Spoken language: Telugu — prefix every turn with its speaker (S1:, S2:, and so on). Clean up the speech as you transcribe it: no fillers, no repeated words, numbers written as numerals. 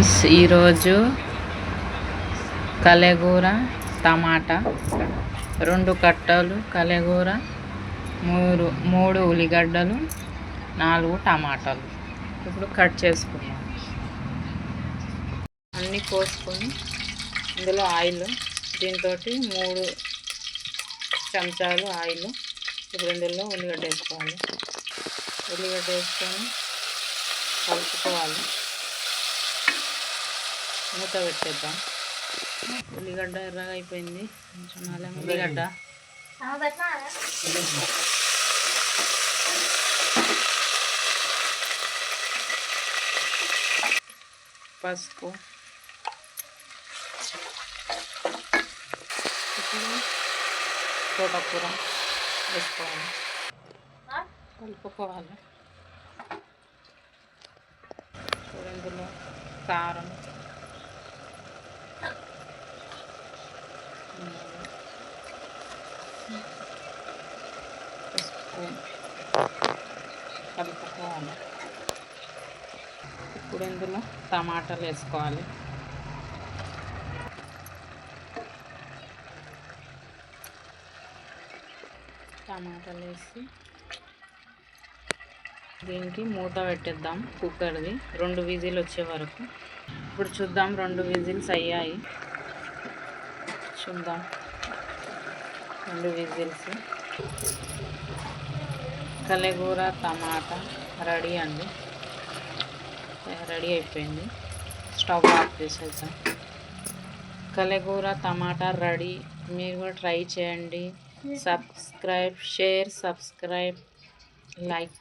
S1: ఫ్రెండ్స్, ఈరోజు కలెగూర టమాటా 2 కట్టలు కలెగూర, 3 ఉల్లిగడ్డలు, 4 టమాటాలు ఇప్పుడు కట్ చేసుకున్నాం. అన్నీ కోసుకొని ఇందులో ఆయిల్, దీంతో 3 చెంచాలు ఆయిల్. ఇప్పుడు ఇందులో ఉల్లిగడ్డ వేసుకోవాలి. ఉల్లిగడ్డ వేసుకొని కలుపుకోవాలి. మూత పెట్టేద్దాం. ఉల్లిగడ్డ ఎర్రగా అయిపోయింది. కొంచెం అల్లం ఉల్లిగడ్డ, పసుపు, ఇప్పుడు తోటకూర వేసుకోవాలి, కలుపుకోవాలి. ఇందులో కారం, కలుపుకోవాలి. ఇప్పుడు ఇందులో టమాటాలు వేసుకోవాలి. టమాటాలు వేసి దీనికి మూత పెట్టేద్దాం. కుక్కర్ది 2 విజిల్ వచ్చే వరకు. ఇప్పుడు చూద్దాం, 2 విజిల్స్ అయ్యాయి. చూద్దాం, 2 విజిల్స్. కలెగూర టమాటా రెడీ అండి, రెడీ అయిపోయింది. స్టవ్ ఆఫ్ చేసేద్దాం. కలెగూర టమాటా రెడీ. మీరు కూడా ట్రై చేయండి. Subscribe, share, subscribe, like.